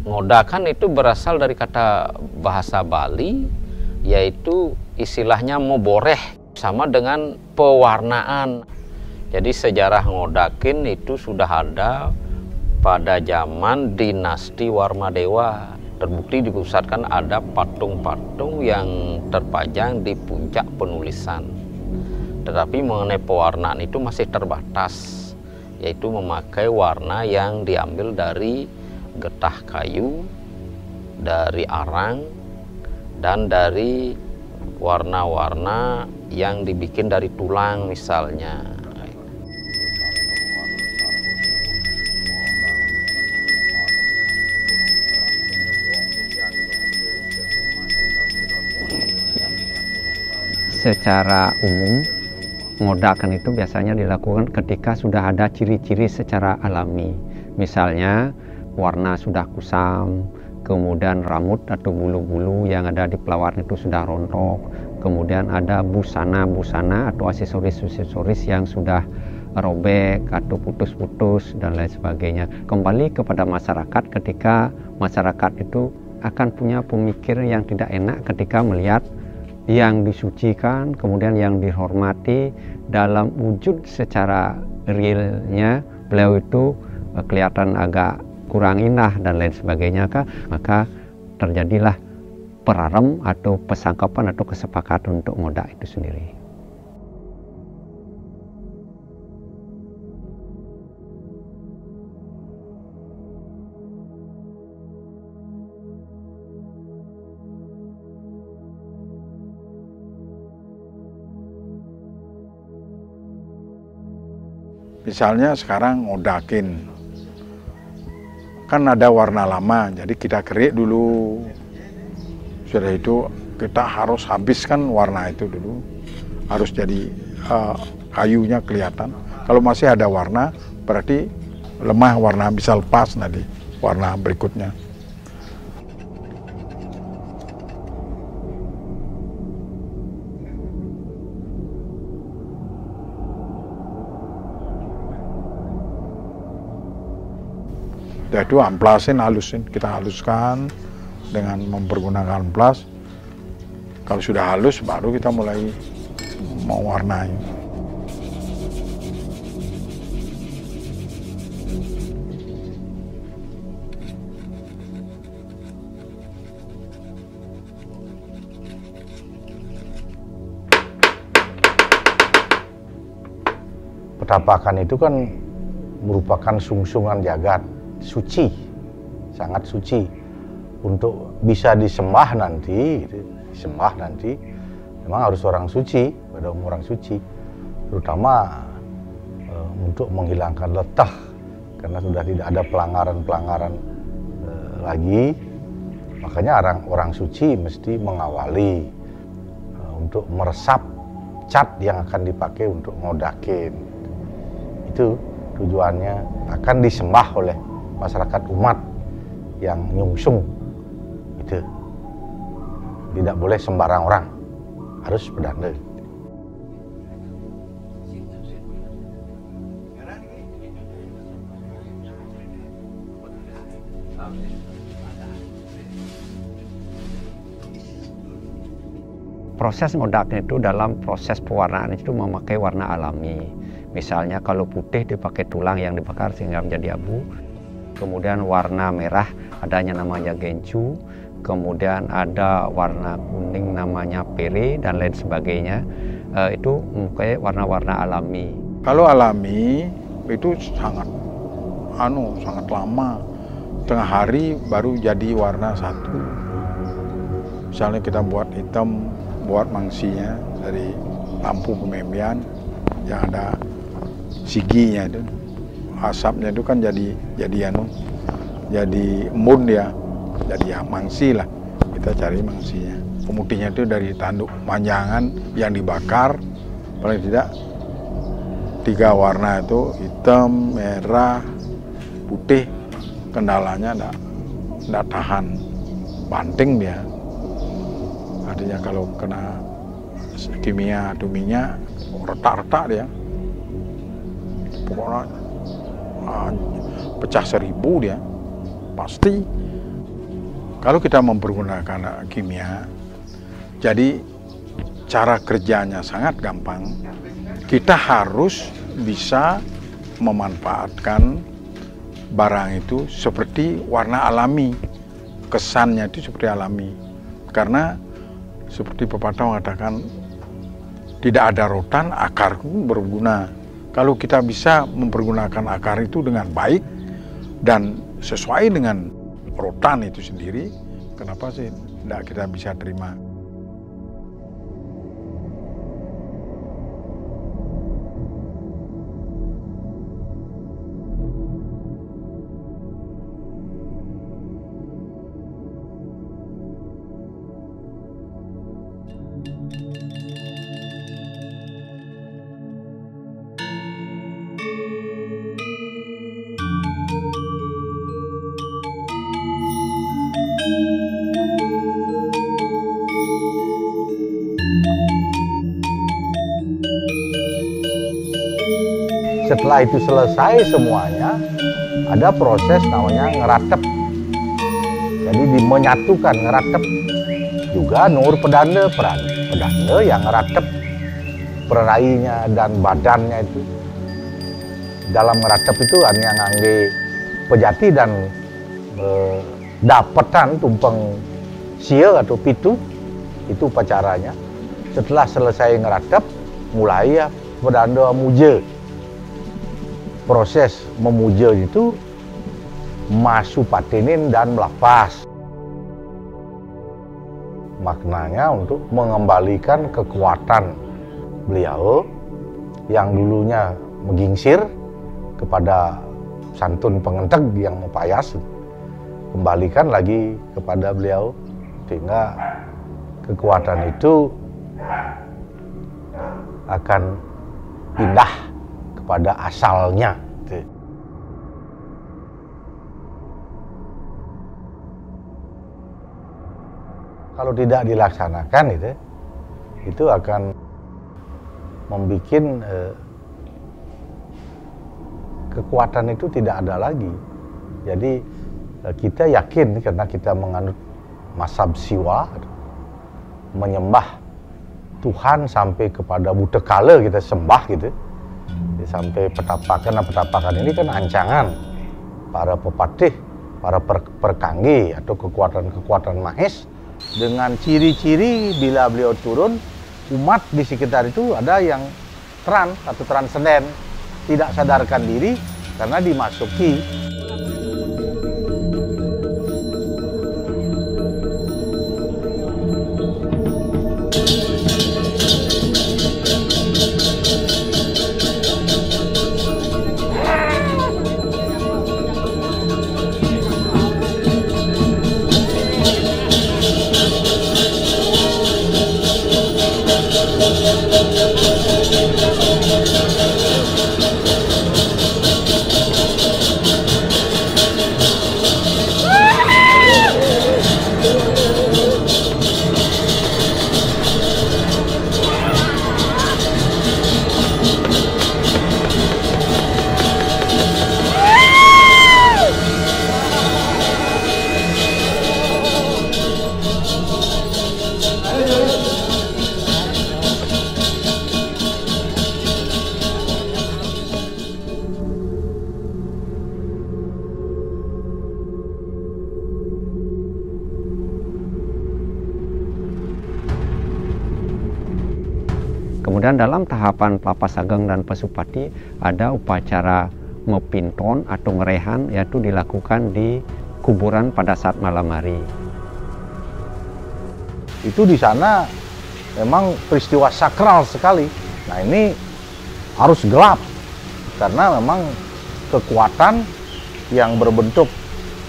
Ngodakan itu berasal dari kata bahasa Bali, yaitu istilahnya moboreh, sama dengan pewarnaan. Jadi sejarah ngodakin itu sudah ada pada zaman dinasti Warmadewa. Terbukti dipusatkan ada patung-patung yang terpajang di puncak penulisan. Tetapi mengenai pewarnaan itu masih terbatas, yaitu memakai warna yang diambil dari getah kayu, dari arang, dan dari warna-warna yang dibikin dari tulang misalnya. Secara umum, ngodakan itu biasanya dilakukan ketika sudah ada ciri-ciri secara alami. Misalnya, warna sudah kusam, kemudian rambut atau bulu-bulu yang ada di pelawaran itu sudah rontok, kemudian ada busana-busana atau aksesoris-aksesoris yang sudah robek atau putus-putus dan lain sebagainya. Kembali kepada masyarakat, ketika masyarakat itu akan punya pemikiran yang tidak enak ketika melihat yang disucikan, kemudian yang dihormati dalam wujud secara realnya, beliau itu kelihatan agak kurang indah dan lain sebagainya, maka terjadilah perarem atau persangkapan atau kesepakatan untuk ngodak itu sendiri. Misalnya sekarang ngodakin, kan ada warna lama, jadi kita kerik dulu. Sudah itu kita harus habiskan warna itu dulu, harus jadi kayunya kelihatan. Kalau masih ada warna, berarti lemah warna, bisa lepas nanti warna berikutnya. Udah itu amplasin, halusin, kita haluskan dengan mempergunakan amplas. Kalau sudah halus, baru kita mulai mewarnai. Petapakan itu kan merupakan sungsungan jagat, suci sangat suci untuk bisa disembah nanti, memang harus orang suci, pada orang suci, terutama untuk menghilangkan letah, karena sudah tidak ada pelanggaran-pelanggaran lagi, makanya orang suci mesti mengawali untuk meresap cat yang akan dipakai untuk ngodakin. Itu tujuannya, akan disembah oleh masyarakat umat yang nyungsung. Itu tidak boleh sembarang orang, harus pedanda. Proses ngodaknya itu dalam proses pewarnaan itu memakai warna alami. Misalnya kalau putih dipakai tulang yang dibakar sehingga menjadi abu. Kemudian warna merah adanya namanya gencu. Kemudian ada warna kuning namanya pere dan lain sebagainya. Itu memakai warna-warna alami. Kalau alami itu sangat lama. Tengah hari baru jadi warna satu. Misalnya kita buat hitam, buat mangsinya dari lampu pemembian yang ada siginya itu, asapnya itu kan jadi embun dia, jadi mangsi lah, kita cari mangsinya. Pemutihnya itu dari tanduk manjangan yang dibakar, paling tidak 3 warna itu, hitam, merah, putih. Kendalanya enggak tahan banting dia. Artinya kalau kena kimia atau minyak, retak-retak dia. Pokoknya pecah 1000 dia, pasti. Kalau kita mempergunakan kimia, jadi cara kerjanya sangat gampang. Kita harus bisa memanfaatkan barang itu seperti warna alami, kesannya itu seperti alami. Karena seperti pepatah mengatakan, tidak ada rotan, akar pun berguna. Kalau kita bisa mempergunakan akar itu dengan baik dan sesuai dengan rotan itu sendiri, kenapa sih tidak kita bisa terima? Setelah itu selesai semuanya, ada proses namanya ngeratep. Jadi menyatukan ngeratep. Juga nur pedanda yang ngeratep perainya dan badannya itu. Dalam ngeratep itu hanya ngangge pejati dan dapetan tumpeng sia atau pitu, itu upacaranya. Setelah selesai ngeratep, mulai ya pedanda muja. Proses memuja itu masuk patinin dan melapas. Maknanya untuk mengembalikan kekuatan beliau yang dulunya mengingsir kepada santun pengenteg yang mempayas, kembalikan lagi kepada beliau sehingga kekuatan itu akan pindah pada asalnya. Kalau tidak dilaksanakan itu akan membuat kekuatan itu tidak ada lagi. Jadi kita yakin karena kita menganut mazhab Siwa, menyembah Tuhan sampai kepada butekala kita sembah gitu. Sampai petapakan. Nah, petapakan ini kan ancangan para pepatih, para perkanggi atau kekuatan-kekuatan mahes, dengan ciri-ciri bila beliau turun, umat di sekitar itu ada yang trans atau transenden, tidak sadarkan diri karena dimasuki. Kemudian dalam tahapan Pelapa Sageng dan Pasupati ada upacara mepinton atau ngerehan, yaitu dilakukan di kuburan pada saat malam hari. Itu di sana memang peristiwa sakral sekali. Nah ini harus gelap karena memang kekuatan yang berbentuk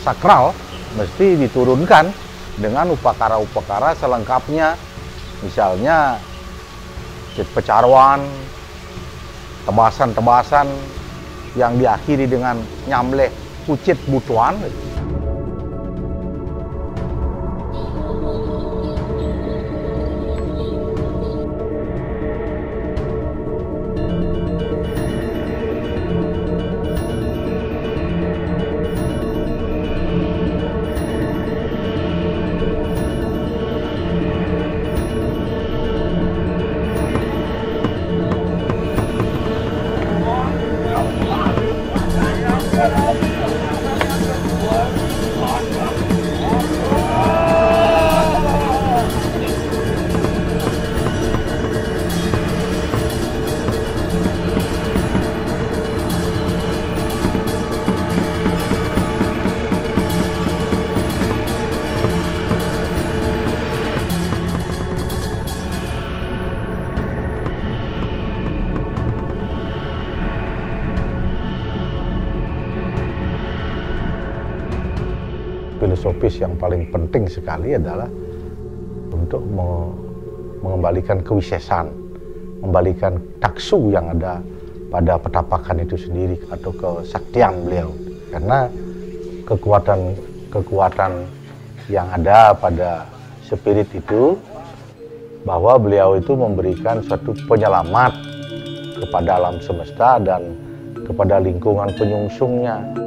sakral mesti diturunkan dengan upakara-upakara selengkapnya. Misalnya pecaruan, tebasan-tebasan yang diakhiri dengan nyamleh kucit butuan. Filosofis yang paling penting sekali adalah untuk mengembalikan kewisesan, mengembalikan taksu yang ada pada petapakan itu sendiri atau kesaktian beliau. Karena kekuatan yang ada pada spirit itu, bahwa beliau itu memberikan suatu penyelamat kepada alam semesta dan kepada lingkungan penyungsungnya.